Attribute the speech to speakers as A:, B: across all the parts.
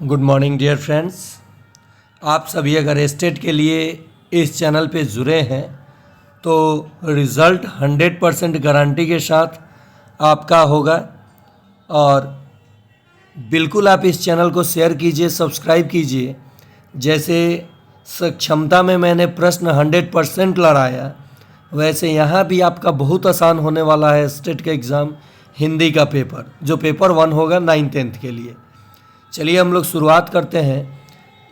A: Good morning dear friends. आप सभी अगर स्टेट के लिए इस चैनल पे जुड़े हैं तो रिज़ल्ट 100% गारंटी के साथ आपका होगा। और बिल्कुल आप इस चैनल को शेयर कीजिए, सब्सक्राइब कीजिए। जैसे सक्षमता में मैंने प्रश्न 100% लड़ाया, वैसे यहाँ भी आपका बहुत आसान होने वाला है स्टेट का एग्ज़ाम, हिंदी का पेपर, जो पेपर 1 होगा 9th-10th के लिए। चलिए हम लोग शुरुआत करते हैं।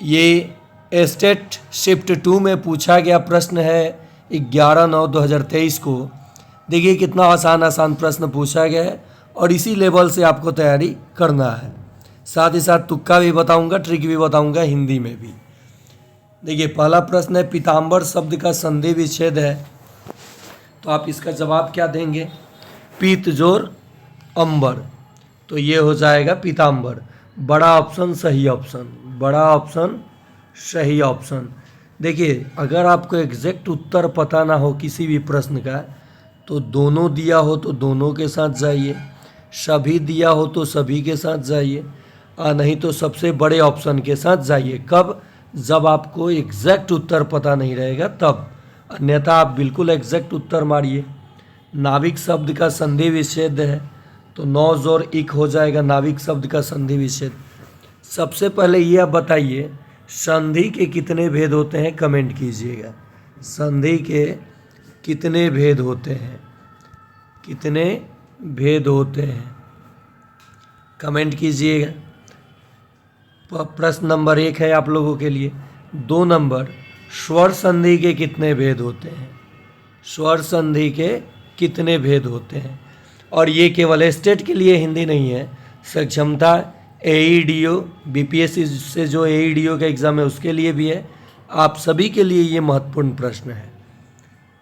A: ये स्टेट शिफ्ट 2 में पूछा गया प्रश्न है 11/9/2023 को। देखिए कितना आसान प्रश्न पूछा गया है और इसी लेवल से आपको तैयारी करना है। साथ ही साथ तुक्का भी बताऊंगा, ट्रिक भी बताऊंगा हिंदी में भी। देखिए पहला प्रश्न है, पीताम्बर शब्द का संधि विच्छेद है, तो आप इसका जवाब क्या देंगे? पीत जोर अंबर, तो ये हो जाएगा पीताम्बर। बड़ा ऑप्शन सही ऑप्शन, बड़ा ऑप्शन सही ऑप्शन। देखिए अगर आपको एग्जैक्ट उत्तर पता ना हो किसी भी प्रश्न का तो दोनों दिया हो तो दोनों के साथ जाइए, सभी दिया हो तो सभी के साथ जाइए, और नहीं तो सबसे बड़े ऑप्शन के साथ जाइए। कब? जब आपको एग्जैक्ट उत्तर पता नहीं रहेगा तब, अन्यथा आप बिल्कुल एग्जैक्ट उत्तर मारिए। नाविक शब्द का संधि विच्छेद है, तो 9 जोर इक हो जाएगा नाविक शब्द का संधि विच्छेद। सबसे पहले ये आप बताइए संधि के कितने भेद होते हैं, कमेंट कीजिएगा। संधि के कितने भेद होते हैं, कितने भेद होते हैं, कमेंट कीजिएगा। प्रश्न नंबर 1 है आप लोगों के लिए। 2 नंबर, स्वर संधि के कितने भेद होते हैं, स्वर संधि के कितने भेद होते हैं। और ये केवल स्टेट के लिए हिंदी नहीं है, सक्षमता एईडीओ बीपीएससी से जो एईडीओ का एग्ज़ाम है उसके लिए भी है। आप सभी के लिए ये महत्वपूर्ण प्रश्न है।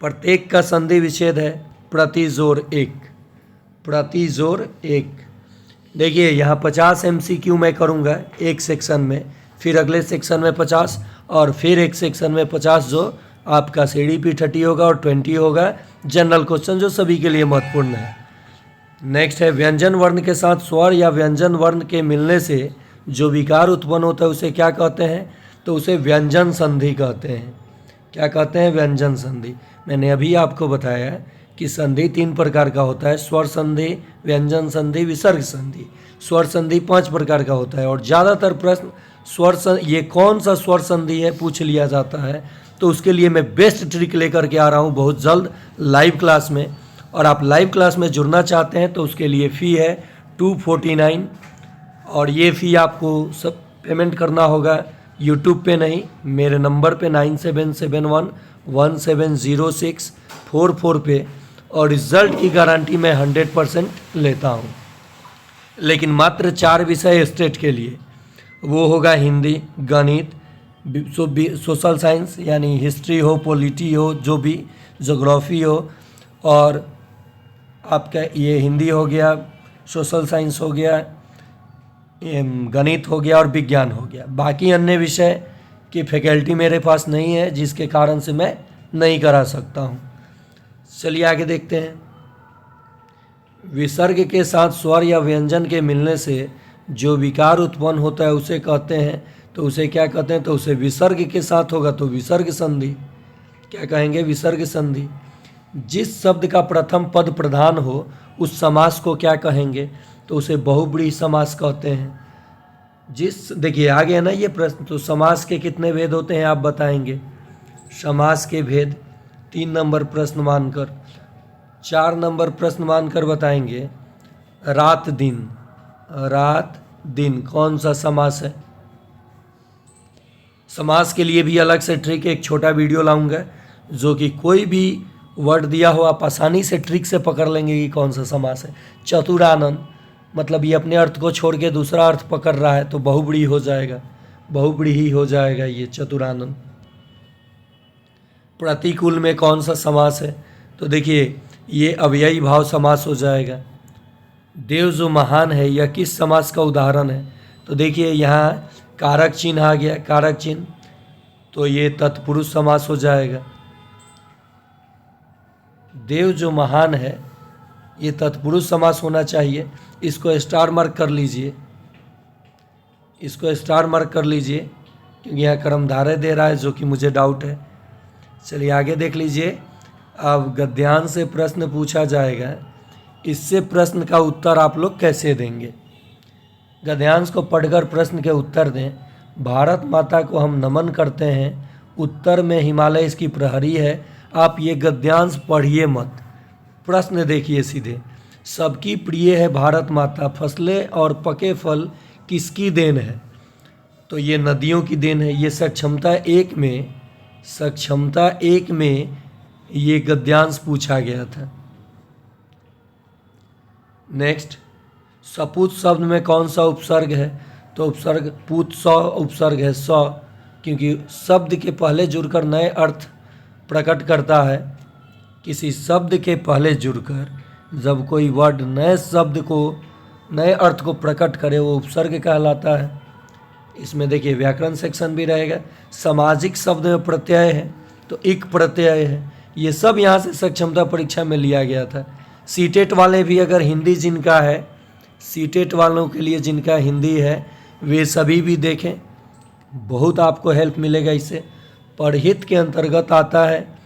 A: प्रत्येक का संधि विच्छेद है प्रति जोर एक, प्रति जोर एक। देखिए यहाँ 50 MCQ मैं करूँगा एक सेक्शन में, फिर अगले सेक्शन में 50 और फिर एक सेक्शन में 50, जो आपका CDP 30 होगा और 20 होगा जनरल क्वेश्चन, जो सभी के लिए महत्वपूर्ण है। नेक्स्ट है, व्यंजन वर्ण के साथ स्वर या व्यंजन वर्ण के मिलने से जो विकार उत्पन्न होता है उसे क्या कहते हैं? तो उसे व्यंजन संधि कहते हैं। क्या कहते हैं? व्यंजन संधि। मैंने अभी आपको बताया कि संधि 3 प्रकार का होता है, स्वर संधि, व्यंजन संधि, विसर्ग संधि। स्वर संधि 5 प्रकार का होता है और ज़्यादातर प्रश्न ये कौन सा स्वर संधि है पूछ लिया जाता है। तो उसके लिए मैं बेस्ट ट्रिक लेकर के आ रहा हूँ बहुत जल्द लाइव क्लास में। और आप लाइव क्लास में जुड़ना चाहते हैं तो उसके लिए फ़ी है 249, और ये फ़ी आपको सब पेमेंट करना होगा यूट्यूब पे नहीं, मेरे नंबर पे 9771170644 पे। और रिज़ल्ट की गारंटी मैं 100% लेता हूँ, लेकिन मात्र 4 विषय स्टेट के लिए। वो होगा हिंदी, गणित, सोशल साइंस यानी हिस्ट्री हो, पॉलिटी हो, जो भी, ज्योग्राफी हो, और आपका ये हिंदी हो गया, सोशल साइंस हो गया, गणित हो गया और विज्ञान हो गया। बाकी अन्य विषय की फैकल्टी मेरे पास नहीं है, जिसके कारण से मैं नहीं करा सकता हूँ। चलिए आगे देखते हैं। विसर्ग के साथ स्वर या व्यंजन के मिलने से जो विकार उत्पन्न होता है उसे कहते हैं, तो उसे क्या कहते हैं? तो उसे विसर्ग के साथ होगा तो विसर्ग संधि। क्या कहेंगे? विसर्ग संधि। जिस शब्द का प्रथम पद प्रधान हो उस समास को क्या कहेंगे? तो उसे बहुब्रीहि समास कहते हैं। देखिए आ गया ना ये प्रश्न, तो समास के कितने भेद होते हैं आप बताएंगे? समास के भेद 3 नंबर प्रश्न मानकर, 4 नंबर प्रश्न मानकर बताएंगे। रात दिन, रात दिन कौन सा समास है? समास के लिए भी अलग से ट्रिक, एक छोटा वीडियो लाऊंगा, जो कि कोई भी वर्ड दिया हो आप आसानी से ट्रिक से पकड़ लेंगे कि कौन सा समास है। चतुरानन, मतलब ये अपने अर्थ को छोड़ के दूसरा अर्थ पकड़ रहा है तो बहुब्रीहि हो जाएगा, बहुब्रीहि हो जाएगा ये चतुरानन। प्रतिकूल में कौन सा समास है? तो देखिए ये अव्ययी भाव समास हो जाएगा। देव जो महान है, यह किस समास का उदाहरण है? तो देखिए यहाँ कारक चिन्ह आ गया, कारक चिन्ह, तो ये तत्पुरुष समास हो जाएगा। देव जो महान है, ये तत्पुरुष समास होना चाहिए, इसको स्टार मार्क कर लीजिए। इसको स्टार मार्क कर लीजिए क्योंकि यहाँ कर्मधारय दे रहा है जो कि मुझे डाउट है। चलिए आगे देख लीजिए। अब गद्यांश से प्रश्न पूछा जाएगा, इससे प्रश्न का उत्तर आप लोग कैसे देंगे। गद्यांश को पढ़कर प्रश्न के उत्तर दें। भारत माता को हम नमन करते हैं, उत्तर में हिमालय इसकी प्रहरी है। आप ये गद्यांश पढ़िए मत, प्रश्न देखिए सीधे। सबकी प्रिय है भारत माता, फसलें और पके फल किसकी देन है। तो ये नदियों की देन है। ये सक्षमता एक में ये गद्यांश पूछा गया था। नेक्स्ट, सपूत शब्द में कौन सा उपसर्ग है। तो उपसर्ग पूत सौ उपसर्ग है, सौ, क्योंकि शब्द के पहले जुड़कर नए अर्थ प्रकट करता है। किसी शब्द के पहले जुड़कर जब कोई वर्ड नए अर्थ को प्रकट करे वो उपसर्ग कहलाता है। इसमें देखिए व्याकरण सेक्शन भी रहेगा। सामाजिक शब्द में प्रत्यय है तो इक प्रत्यय है। ये सब यहाँ से सक्षमता परीक्षा में लिया गया था। सीटेट वाले भी अगर हिंदी जिनका है, सीटेट वालों के लिए जिनका हिंदी है वे सभी भी देखें, बहुत आपको हेल्प मिलेगा इससे। परहित के अंतर्गत आता है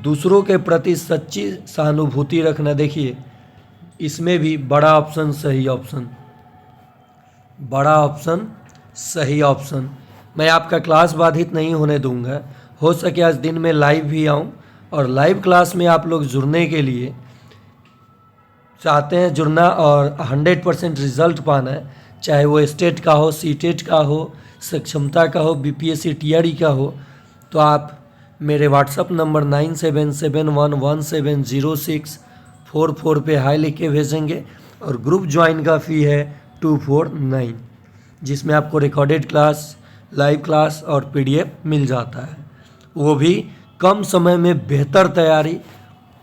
A: दूसरों के प्रति सच्ची सहानुभूति रखना। देखिए इसमें भी बड़ा ऑप्शन सही ऑप्शन। मैं आपका क्लास बाधित नहीं होने दूंगा। हो सके आज दिन में लाइव भी आऊं, और लाइव क्लास में आप लोग जुड़ने के लिए चाहते हैं जुड़ना और 100% रिजल्ट पाना है, चाहे वो स्टेट का हो, सीटेट का हो, सक्षमता का हो, बीपीएससी टीआरई का हो, तो आप मेरे व्हाट्सअप नंबर 9771710644 पे हाई लिख के भेजेंगे। और ग्रुप ज्वाइन का फ़ी है 249, जिसमें आपको रिकॉर्डेड क्लास, लाइव क्लास और पीडीएफ मिल जाता है, वो भी कम समय में बेहतर तैयारी,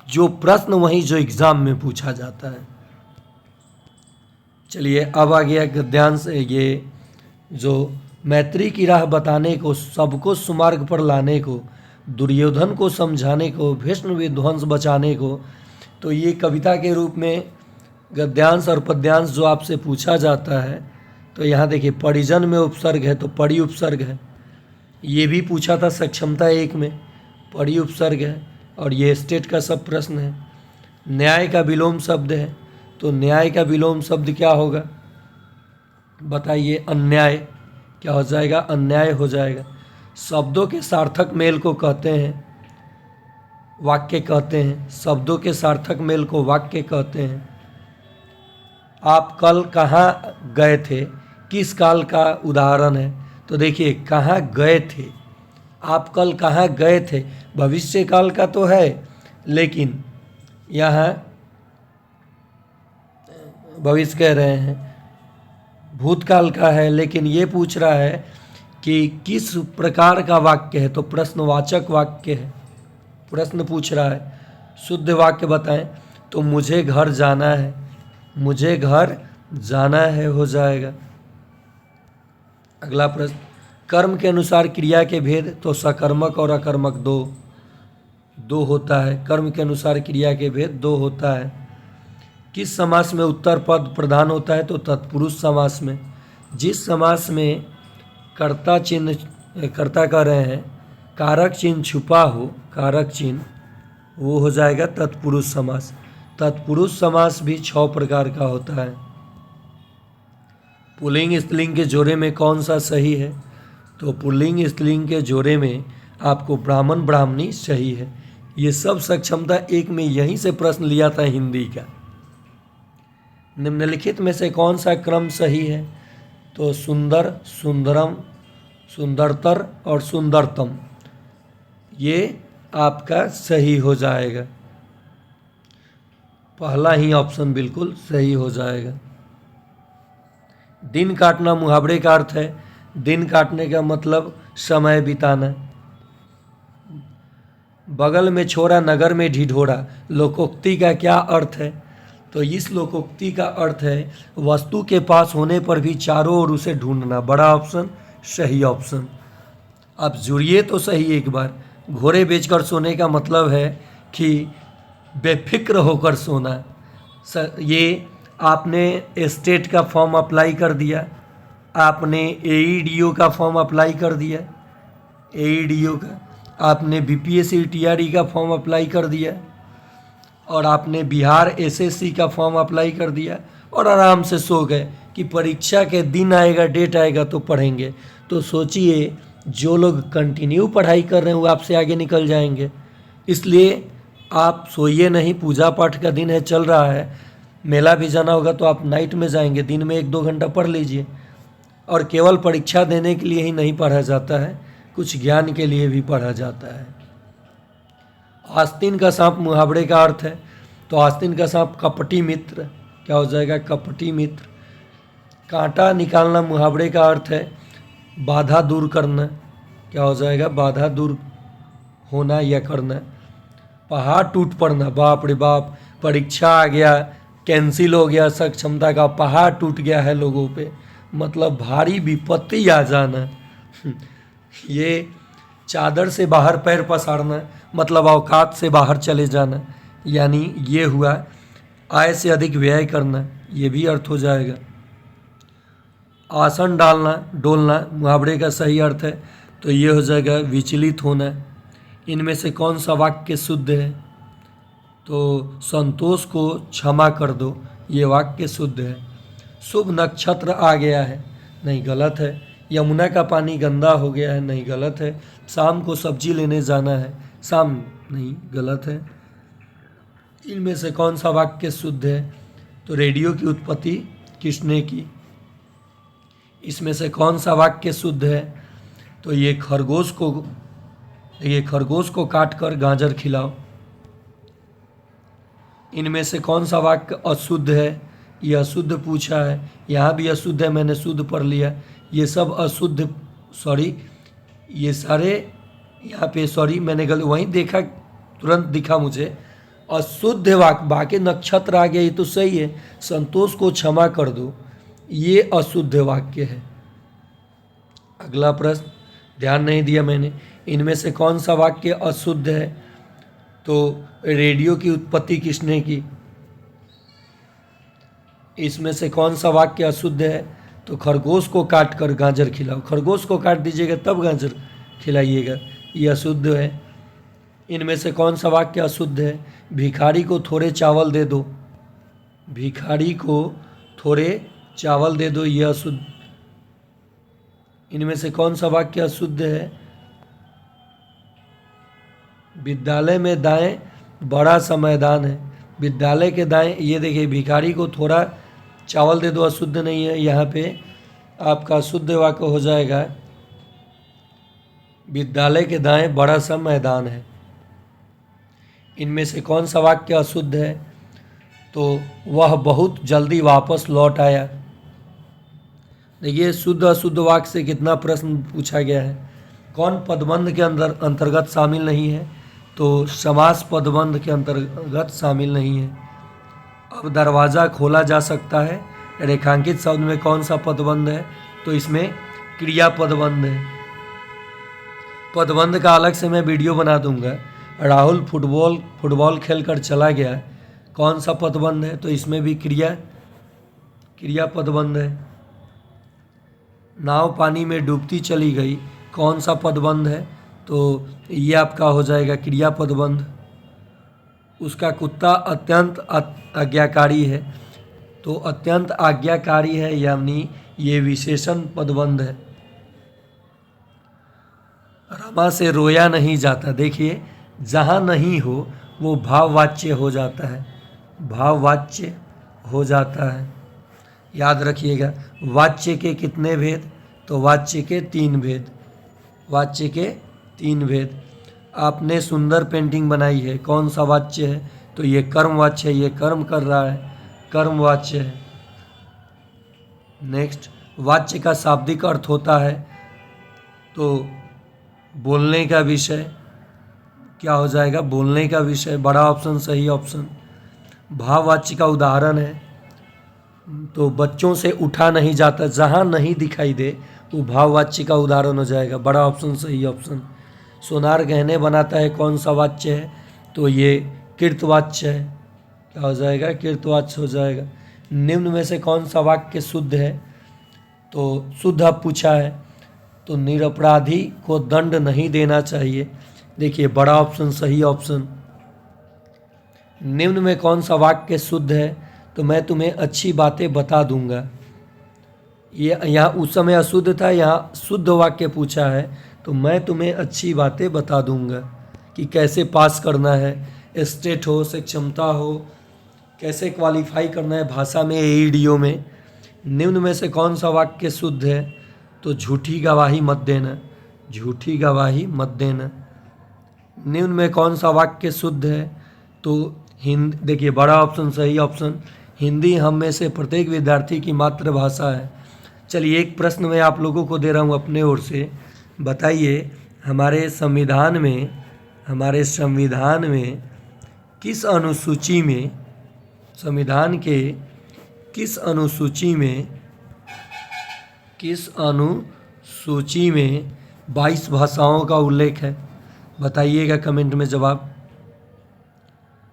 A: जो प्रश्न वहीं जो एग्ज़ाम में पूछा जाता है। चलिए अब आ गया गद्यांश। ये जो मैत्री की राह बताने को, सबको सुमार्ग पर लाने को, दुर्योधन को समझाने को, भीष्म विध्वंस बचाने को, तो ये कविता के रूप में गद्यांश और पद्यांश जो आपसे पूछा जाता है। तो यहाँ देखिए परिजन में उपसर्ग है तो पड़ी उपसर्ग है। ये भी पूछा था सक्षमता एक में, पड़ी उपसर्ग है। और ये स्टेट का सब प्रश्न है। न्याय का विलोम शब्द है, तो न्याय का विलोम शब्द क्या होगा बताइए। अन्याय क्या हो जाएगा, अन्याय हो जाएगा। शब्दों के सार्थक मेल को कहते हैं वाक्य कहते हैं। शब्दों के सार्थक मेल को वाक्य कहते हैं। आप कल कहाँ गए थे, किस काल का उदाहरण है। तो देखिए कहाँ गए थे, आप कल कहाँ गए थे, भविष्य काल का तो है, लेकिन यहाँ भविष्य कह रहे हैं, भूतकाल का है, लेकिन ये पूछ रहा है कि किस प्रकार का वाक्य है, तो प्रश्नवाचक वाक्य है। प्रश्न पूछ रहा है, शुद्ध वाक्य बताएं। तो मुझे घर जाना है, मुझे घर जाना है हो जाएगा। अगला प्रश्न, कर्म के अनुसार क्रिया के भेद, तो सकर्मक और अकर्मक दो होता है। कर्म के अनुसार क्रिया के भेद दो होता है। किस समास में उत्तर पद प्रधान होता है, तो तत्पुरुष समास में। जिस समास में कर्ता कर रहे हैं, कारक चिन्ह छुपा हो, कारक चिन्ह, वो हो जाएगा तत्पुरुष समास। तत्पुरुष समास भी 6 प्रकार का होता है। पुल्लिंग स्त्रीलिंग के जोड़े में कौन सा सही है, तो पुल्लिंग स्त्रीलिंग के जोड़े में आपको ब्राह्मण ब्राह्मणी सही है। ये सब सक्षमता एक में यहीं से प्रश्न लिया था हिंदी का। निम्नलिखित में से कौन सा क्रम सही है, तो सुंदर, सुंदरम, सुंदरतर और सुंदरतम, ये आपका सही हो जाएगा। पहला ही ऑप्शन बिल्कुल सही हो जाएगा। दिन काटना मुहावरे का अर्थ है। दिन काटने का मतलब समय बिताना। बगल में छोरा नगर में ढिढोरा, लोकोक्ति का क्या अर्थ है, तो इस लोकोक्ति का अर्थ है वस्तु के पास होने पर भी चारों ओर उसे ढूंढना। बड़ा ऑप्शन सही ऑप्शन। अब जुड़िए तो सही एक बार। घोड़े बेचकर सोने का मतलब है कि बेफिक्र होकर सोना। ये आपने स्टेट का फॉर्म अप्लाई कर दिया, आपने AEDO का फॉर्म अप्लाई कर दिया, AEDO का, आपने BPSC TRE का फॉर्म अप्लाई कर दिया, और आपने बिहार SSC का फॉर्म अप्लाई कर दिया, और आराम से सो गए कि परीक्षा के दिन आएगा, डेट आएगा तो पढ़ेंगे। तो सोचिए, जो लोग कंटिन्यू पढ़ाई कर रहे हैं वो आपसे आगे निकल जाएंगे। इसलिए आप सोइए नहीं, पूजा पाठ का दिन है, चल रहा है, मेला भी जाना होगा तो आप नाइट में जाएंगे, दिन में 1-2 घंटा पढ़ लीजिए। और केवल परीक्षा देने के लिए ही नहीं पढ़ा जाता है, कुछ ज्ञान के लिए भी पढ़ा जाता है। आस्तीन का सांप मुहावरे का अर्थ है, तो आस्तीन का सांप कपटी मित्र, क्या हो जाएगा, कपटी मित्र। कांटा निकालना मुहावरे का अर्थ है बाधा दूर करना, क्या हो जाएगा, बाधा दूर होना या करना। पहाड़ टूट पड़ना, बाप रे बाप, परीक्षा आ गया, कैंसिल हो गया, सक्षमता का पहाड़ टूट गया है लोगों पे, मतलब भारी विपत्ति आ जाना। ये चादर से बाहर पैर पसारना, मतलब औकात से बाहर चले जाना, यानी ये हुआ आय से अधिक व्यय करना, ये भी अर्थ हो जाएगा। आसन डालना डोलना मुहावरे का सही अर्थ है, तो ये हो जाएगा विचलित होना। इनमें से कौन सा वाक्य शुद्ध है, तो संतोष को क्षमा कर दो, ये वाक्य शुद्ध है। शुभ नक्षत्र आ गया है, नहीं, गलत है। यमुना का पानी गंदा हो गया है, नहीं, गलत है। शाम को सब्जी लेने जाना है, शाम, नहीं, गलत है। इनमें से कौन सा वाक्य शुद्ध है, तो रेडियो की उत्पत्ति किसने की। इसमें से कौन सा वाक्य शुद्ध है, तो ये खरगोश को काट कर गाजर खिलाओ। इनमें से कौन सा वाक्य अशुद्ध है, ये अशुद्ध पूछा है, यहाँ भी अशुद्ध है, मैंने शुद्ध पढ़ लिया, ये सब अशुद्ध, सॉरी, ये सारे यहाँ पे, सॉरी मैंने गलत वहीं देखा, तुरंत दिखा मुझे, अशुद्ध वाक्य, बाकी नक्षत्र आ गया, ये तो सही है। संतोष को क्षमा कर दो, ये अशुद्ध वाक्य है। अगला प्रश्न, ध्यान नहीं दिया मैंने, इनमें से कौन सा वाक्य अशुद्ध है, तो रेडियो की उत्पत्ति किसने की। इसमें से कौन सा वाक्य अशुद्ध है, तो खरगोश को काट कर गाजर खिलाओ। खरगोश को काट दीजिएगा तब गाजर खिलाइएगा, ये अशुद्ध है। इनमें से कौन सा वाक्य अशुद्ध है, भिखारी को थोड़े चावल दे दो, भिखारी को थोड़े चावल दे दो, ये अशुद्ध। इनमें से कौन सा वाक्य अशुद्ध है, विद्यालय में दाएं बड़ा सा मैदान है, विद्यालय के दाएं, ये देखिए, भिखारी को थोड़ा चावल दे दो, अशुद्ध नहीं है। यहाँ पे आपका शुद्ध वाक्य हो जाएगा विद्यालय के दाएं बड़ा सा मैदान है। इनमें से कौन सा वाक्य अशुद्ध है, तो वह बहुत जल्दी वापस लौट आया। देखिए, शुद्ध अशुद्ध वाक्य से कितना प्रश्न पूछा गया है। कौन पदबंध के अंतर्गत शामिल नहीं है, तो समास पदबंध के अंतर्गत शामिल नहीं है। अब दरवाज़ा खोला जा सकता है, रेखांकित शब्द में कौन सा पदबंध है, तो इसमें क्रिया पदबंध है। पदबंध का अलग से मैं वीडियो बना दूंगा। राहुल फुटबॉल खेल कर चला गया, कौन सा पदबंध है, तो इसमें भी क्रिया पदबंध है। नाव पानी में डूबती चली गई, कौन सा पदबंध है, तो ये आपका हो जाएगा क्रिया पदबंध। उसका कुत्ता अत्यंत आज्ञाकारी है, तो अत्यंत आज्ञाकारी है, यानी ये विशेषण पदबंध है। रमा से रोया नहीं जाता, देखिए, जहाँ नहीं हो वो भाववाच्य हो जाता है, भाववाच्य हो जाता है। याद रखिएगा, वाच्य के कितने भेद, तो वाच्य के 3 भेद, वाच्य के 3 भेद। आपने सुंदर पेंटिंग बनाई है, कौन सा वाच्य है, तो ये कर्मवाच्य है, ये कर्म कर रहा है, कर्मवाच्य है। नेक्स्ट, वाच्य का शाब्दिक अर्थ होता है, तो बोलने का विषय, क्या हो जाएगा, बोलने का विषय, बड़ा ऑप्शन सही ऑप्शन। भाववाच्य का उदाहरण है, तो बच्चों से उठा नहीं जाता, जहाँ नहीं दिखाई दे वो भाववाच्य का उदाहरण हो जाएगा, बड़ा ऑप्शन सही ऑप्शन। सोनार गहने बनाता है, कौन सा वाच्य है, तो ये कृतवाच्य है, क्या हो जाएगा, कृतवाच्य हो जाएगा। निम्न में से कौन सा वाक्य शुद्ध है, तो शुद्ध अब पूछा है, तो निरपराधी को दंड नहीं देना चाहिए। देखिए बड़ा ऑप्शन सही ऑप्शन। निम्न में कौन सा वाक्य शुद्ध है? तो मैं तुम्हें अच्छी बातें बता दूंगा। ये यहाँ उस समय अशुद्ध था, यहाँ शुद्ध वाक्य पूछा है, तो मैं तुम्हें अच्छी बातें बता दूंगा कि कैसे पास करना है, स्टेट हो, सक्षमता हो, कैसे क्वालिफाई करना है भाषा में, एईडीओ में। निम्न में से कौन सा वाक्य शुद्ध है? तो झूठी गवाही मत देना, झूठी गवाही मत देना। निम्न में कौन सा वाक्य शुद्ध है? तो देखिए बड़ा ऑप्शन सही ऑप्शन। हिंदी हम में से प्रत्येक विद्यार्थी की मातृभाषा है। चलिए एक प्रश्न मैं आप लोगों को दे रहा हूँ अपने ओर से। बताइए हमारे संविधान में किस अनुसूची में, संविधान के किस अनुसूची में 22 भाषाओं का उल्लेख है? बताइएगा कमेंट में जवाब।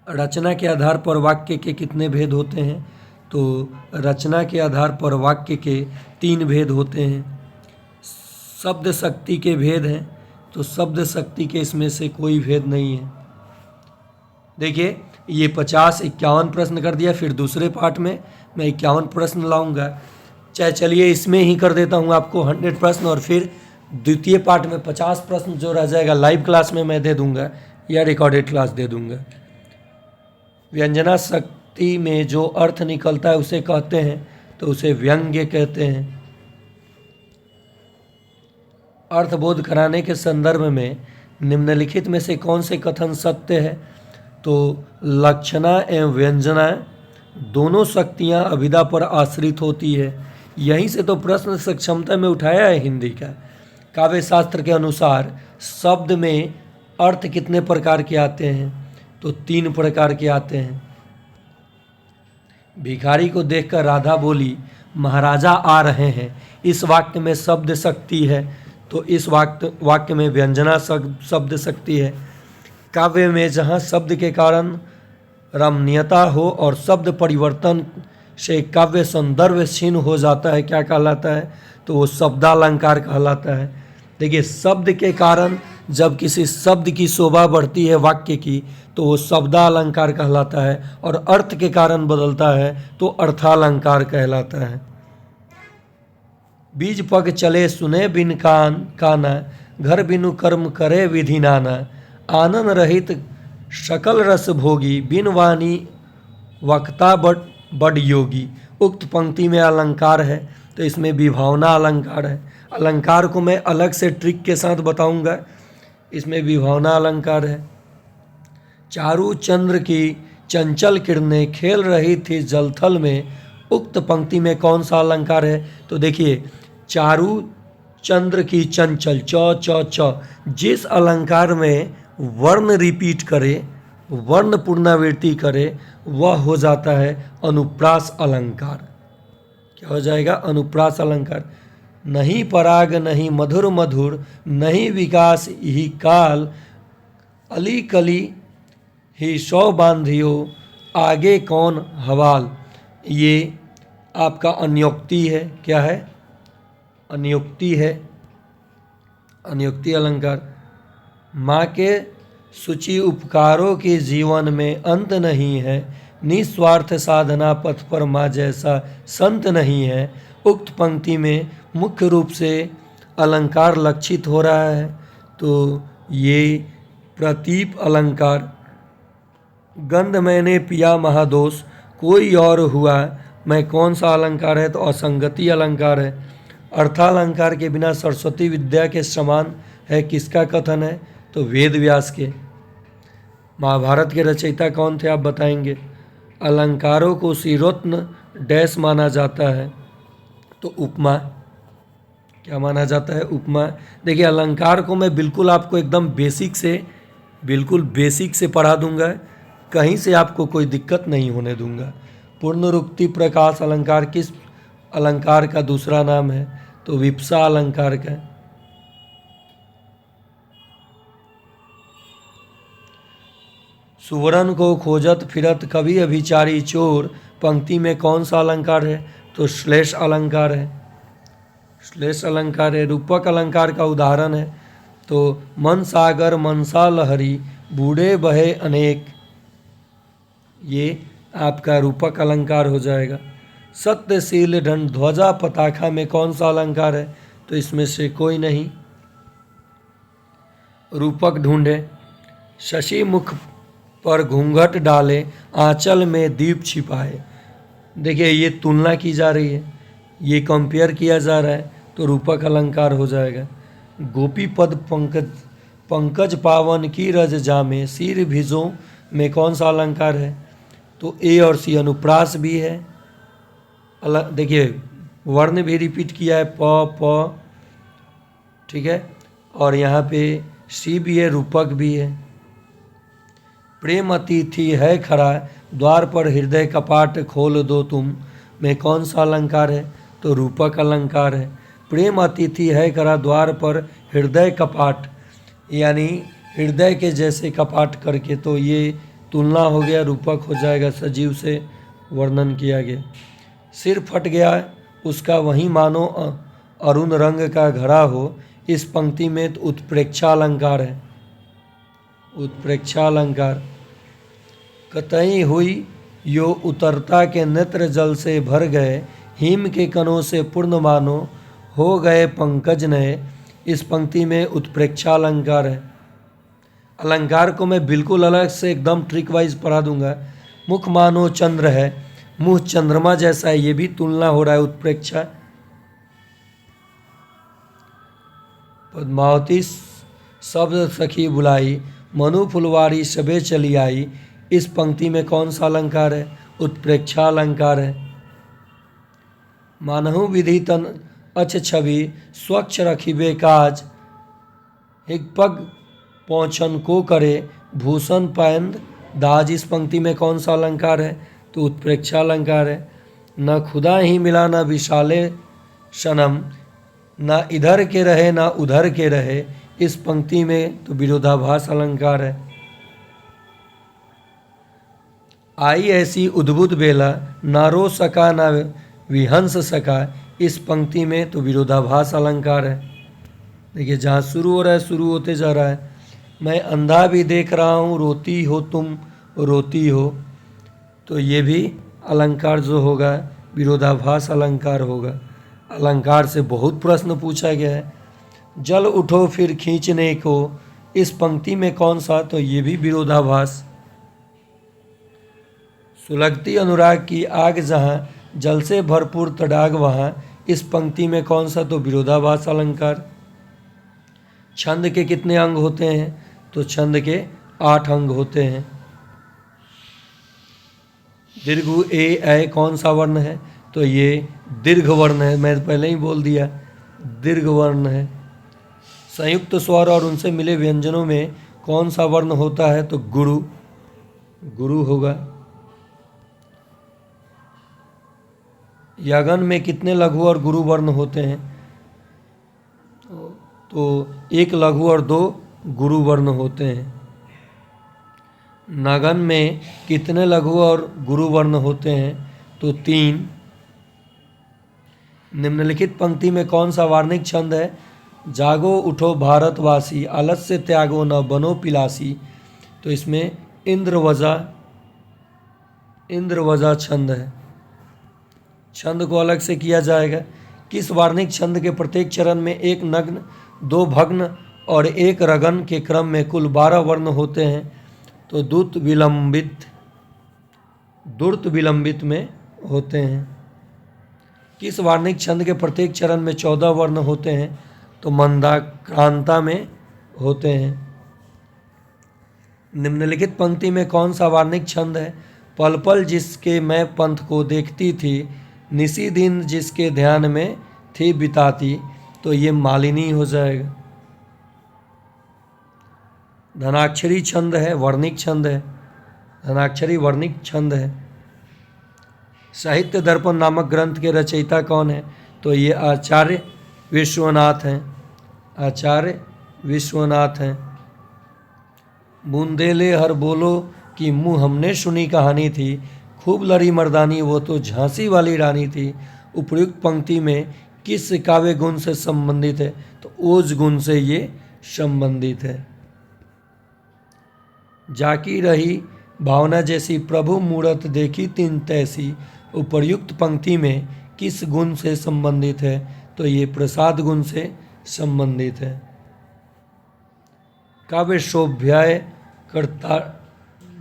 A: रचना के आधार पर वाक्य के कितने भेद होते हैं? तो रचना के आधार पर वाक्य के 3 भेद होते हैं। शब्द शक्ति के भेद हैं, तो शब्द शक्ति के इसमें से कोई भेद नहीं है। देखिए ये 50-51 प्रश्न कर दिया, फिर दूसरे पार्ट में मैं 51 प्रश्न लाऊंगा। चलिए इसमें ही कर देता हूँ आपको 100 प्रश्न, और फिर द्वितीय पार्ट में 50 प्रश्न जो रह जाएगा लाइव क्लास में मैं दे दूंगा या रिकॉर्डेड क्लास दे दूंगा। व्यंजना शक्ति में जो अर्थ निकलता है उसे कहते हैं, तो उसे व्यंग्य कहते हैं। अर्थबोध कराने के संदर्भ में निम्नलिखित में से कौन से कथन सत्य है? तो लक्षणा एवं व्यंजना दोनों शक्तियाँ अभिधा पर आश्रित होती है। यहीं से तो प्रश्न सक्षमता में उठाया है हिंदी का। काव्य शास्त्र के अनुसार शब्द में अर्थ कितने प्रकार के आते हैं? तो 3 प्रकार के आते हैं। भिखारी को देखकर राधा बोली महाराजा आ रहे हैं, इस वाक्य में शब्द शक्ति है, तो इस वाक्य में व्यंजना शब्द शक्ति है। काव्य में जहाँ शब्द के कारण रमणीयता हो और शब्द परिवर्तन से काव्य संदर्भ क्षीण हो जाता है, क्या कहलाता है? तो वो शब्दालंकार कहलाता है। देखिए शब्द के कारण जब किसी शब्द की शोभा बढ़ती है वाक्य की, तो वो शब्दालंकार कहलाता है, और अर्थ के कारण बदलता है तो अर्थालंकार कहलाता है। बीज पग चले सुने बिन काना, घर बिनु कर्म करे विधि नाना, आनंद रहित सकल रस भोगी, बिन वाणी वक्ता बड़ योगी। उक्त पंक्ति में अलंकार है, तो इसमें विभावना अलंकार है। अलंकार को मैं अलग से ट्रिक के साथ बताऊंगा। इसमें विभावना अलंकार है। चारू चंद्र की चंचल किरणें खेल रही थी जलथल में, उक्त पंक्ति में कौन सा अलंकार है? तो देखिए चारू चंद्र की चंचल च जिस अलंकार में वर्ण रिपीट करे, वर्ण पुनरावृत्ति करे, वह हो जाता है अनुप्रास अलंकार। क्या हो जाएगा? अनुप्रास अलंकार। नहीं पराग नहीं मधुर मधुर, नहीं विकास ही काल, अली कली ही सौ बांधियो, आगे कौन हवाल। ये आपका अन्योक्ति है। क्या है? अन्योक्ति है, अन्योक्ति अलंकार। माँ के सूची उपकारों के जीवन में अंत नहीं है, निस्वार्थ साधना पथ पर माँ जैसा संत नहीं है। उक्त पंक्ति में मुख्य रूप से अलंकार लक्षित हो रहा है, तो ये प्रतीप अलंकार। गंध मैंने पिया महादोष, कोई और हुआ, मैं कौन सा अलंकार है? तो असंगति अलंकार है। अर्थालंकार के बिना सरस्वती विद्या के समान है, किसका कथन है? तो वेद व्यास के। महाभारत के रचयिता कौन थे आप बताएंगे? अलंकारों को शिरोत्न डैश माना जाता है, तो उपमा। क्या माना जाता है? उपमा। देखिए अलंकार को मैं बिल्कुल आपको एकदम बेसिक से पढ़ा दूंगा, कहीं से आपको कोई दिक्कत नहीं होने दूंगा। पूर्णरूक्ति प्रकाश अलंकार किस अलंकार का दूसरा नाम है? तो विप्सा अलंकार का। सुवर्ण को खोजत फिरत कभी अभिचारी चोर, पंक्ति में कौन सा अलंकार है? तो श्लेष अलंकार है। श्लेष अलंकार है। रूपक अलंकार का उदाहरण है तो मन सागर मनसा लहरी बूढ़े बहे अनेक, ये आपका रूपक अलंकार हो जाएगा। सत्यशील दंड ध्वजा पताखा में कौन सा अलंकार है? तो इसमें से कोई नहीं। रूपक ढूंढे। शशि मुख पर घूंघट डाले आंचल में दीप छिपाए। देखिए ये तुलना की जा रही है, ये कंपेयर किया जा रहा है, तो रूपक अलंकार हो जाएगा। गोपी पद पंकज पंकज पावन की रज जामे सिर भिजों में कौन सा अलंकार है? तो ए और सी। अनुप्रास भी है। देखिए वर्ण भी रिपीट किया है, प, ठीक है, और यहाँ पे सी भी है, रूपक भी है। प्रेम अतिथि है खड़ा द्वार पर हृदय कपाट खोल दो तुम में कौन सा अलंकार है? तो रूपक अलंकार है। प्रेम अतिथि है खड़ा द्वार पर हृदय कपाट, यानी हृदय के जैसे कपाट करके, तो ये तुलना हो गया, रूपक हो जाएगा। सजीव से वर्णन किया गया। सिर फट गया उसका वहीं मानो अरुण रंग का घड़ा हो, इस पंक्ति में तो उत्प्रेक्षा अलंकार है। उत्प्रेक्षा अलंकार। कतई हुई यो उतरता के नेत्र जल से भर गए, हिम के कणों से पूर्ण मानो हो गए पंकज नए, इस पंक्ति में उत्प्रेक्षा अलंकार है। अलंकार को मैं बिल्कुल अलग से एकदम ट्रिक वाइज पढ़ा दूंगा। मुख मानो चंद्र है, मुंह चंद्रमा जैसा है, ये भी तुलना हो रहा है, उत्प्रेक्षा। पद्मावती शब्द सखी बुलाई मनु फुलवारी सबे चली आई, इस पंक्ति में कौन सा अलंकार है? उत्प्रेक्षा अलंकार है। मानहु विधि तन अच छवि स्वच्छ रखिबे काज, एक पग पौछन को करे भूषण पैंद दाज, इस पंक्ति में कौन सा अलंकार है? तो उत्प्रेक्षा अलंकार है। न खुदा ही मिला न विशाले सनम, न इधर के रहे न उधर के रहे, इस पंक्ति में तो विरोधाभास अलंकार है। आई ऐसी उद्भुत बेला ना रो सका ना विहंस सका, इस पंक्ति में तो विरोधाभास अलंकार है। देखिए जहाँ शुरू हो रहा है शुरू होते जा रहा है। मैं अंधा भी देख रहा हूँ रोती हो तुम रोती हो, तो ये भी अलंकार जो होगा विरोधाभास अलंकार होगा। अलंकार से बहुत प्रश्न पूछा गया है। जल उठो फिर खींचने को, इस पंक्ति में कौन सा? तो ये भी विरोधाभास। सुलगती अनुराग की आग जहाँ जल से भरपूर तडाग वहाँ, इस पंक्ति में कौन सा? तो विरोधाभास अलंकार। छंद के कितने अंग होते हैं? तो छंद के 8 अंग होते हैं। दीर्घ ए कौन सा वर्ण है? तो ये दीर्घ वर्ण है, मैं पहले ही बोल दिया दीर्घ वर्ण है। संयुक्त स्वर और उनसे मिले व्यंजनों में कौन सा वर्ण होता है? तो गुरु, गुरु होगा। यगन में कितने लघु और गुरु वर्ण होते हैं? तो 1 लघु और 2 गुरु वर्ण होते हैं। नगन में कितने लघु और गुरु वर्ण होते हैं? तो 3। निम्नलिखित पंक्ति में कौन सा वार्णिक छंद है? जागो उठो भारतवासी आलस्य त्यागो न बनो पिलासी, तो इसमें इंद्रवजा छंद है। छंद को अलग से किया जाएगा। किस वार्णिक छंद के प्रत्येक चरण में 1 नग्न 2 भग्न और 1 रगन के क्रम में कुल 12 वर्ण होते हैं? तो द्रुत विलंबित में होते हैं। किस वार्णिक छंद के प्रत्येक चरण में 14 वर्ण होते हैं? तो मंदाक्रांता में होते हैं। निम्नलिखित पंक्ति में कौन सा वार्णिक छंद है? पल पल जिसके मैं पंथ को देखती थी, निसी दिन जिसके ध्यान में थी बिताती, तो ये मालिनी हो जाएगा। धनाक्षरी छंद है, वर्णिक छंद है। धनाक्षरी वर्णिक छंद है। साहित्य दर्पण नामक ग्रंथ के रचयिता कौन है? तो ये आचार्य विश्वनाथ हैं। आचार्य विश्वनाथ हैं। बूंदेले हर बोलो कि मुँह हमने सुनी कहानी थी, खूब लड़ी मर्दानी वो तो झांसी वाली रानी थी। उपयुक्त पंक्ति में किस काव्य गुण से संबंधित है? तो ओज गुण से ये संबंधित है। जाकी रही भावना जैसी प्रभु मूरत देखी तिन तैसी उपर्युक्त पंक्ति में किस गुण से संबंधित है? तो ये प्रसाद गुण से संबंधित है। काव्य शोभ्याय कर्ता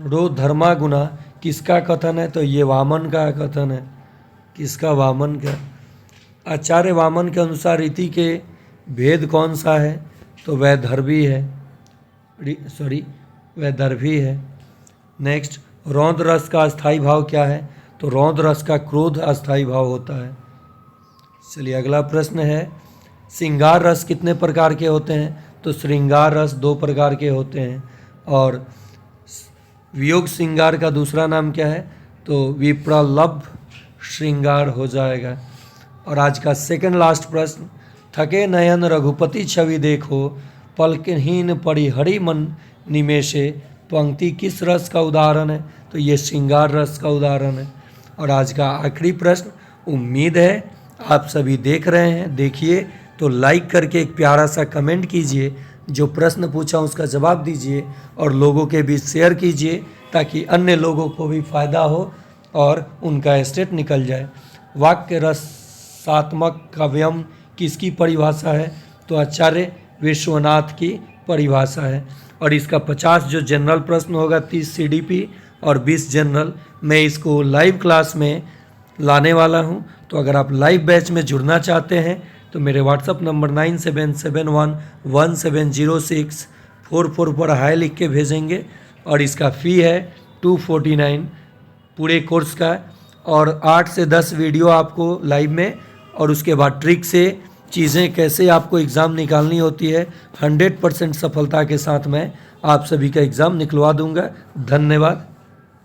A: रो धर्मा गुना किसका कथन है? तो ये वामन का कथन है। किसका? वामन का। आचार्य वामन के अनुसार रीति के भेद कौन सा है? तो वैदर्भी है, वैदर्भी है। नेक्स्ट, रौद्र रस का अस्थायी भाव क्या है? तो रौद्र रस का क्रोध अस्थायी भाव होता है। चलिए अगला प्रश्न है, श्रृंगार रस कितने प्रकार के होते हैं? तो श्रृंगार रस 2 प्रकार के होते हैं। और वियोग श्रृंगार का दूसरा नाम क्या है? तो विप्रलभ श्रृंगार हो जाएगा। और आज का सेकंड लास्ट प्रश्न, थके नयन रघुपति छवि देखो पलकहीन परिहरि मन निमेषे पंक्ति किस रस का उदाहरण है? तो ये श्रृंगार रस का उदाहरण है। और आज का आखिरी प्रश्न, उम्मीद है आप सभी देख रहे हैं, देखिए तो लाइक करके एक प्यारा सा कमेंट कीजिए, जो प्रश्न पूछा उसका जवाब दीजिए और लोगों के बीच शेयर कीजिए ताकि अन्य लोगों को भी फायदा हो और उनका स्टेट निकल जाए। वाक्य रसात्मक काव्यम किसकी परिभाषा है? तो आचार्य विश्वनाथ की परिभाषा है। और इसका 50 जो जनरल प्रश्न होगा, 30 सीडीपी और 20 जनरल, मैं इसको लाइव क्लास में लाने वाला हूं। तो अगर आप लाइव बैच में जुड़ना चाहते हैं तो मेरे व्हाट्सअप नंबर 9771170644 पर हाय लिख के भेजेंगे। और इसका फ़ी है 249 पूरे कोर्स का। और 8 से 10 वीडियो आपको लाइव में, और उसके बाद ट्रिक से चीज़ें कैसे आपको एग्ज़ाम निकालनी होती है 100% सफलता के साथ मैं आप सभी का एग्ज़ाम निकलवा दूंगा। धन्यवाद।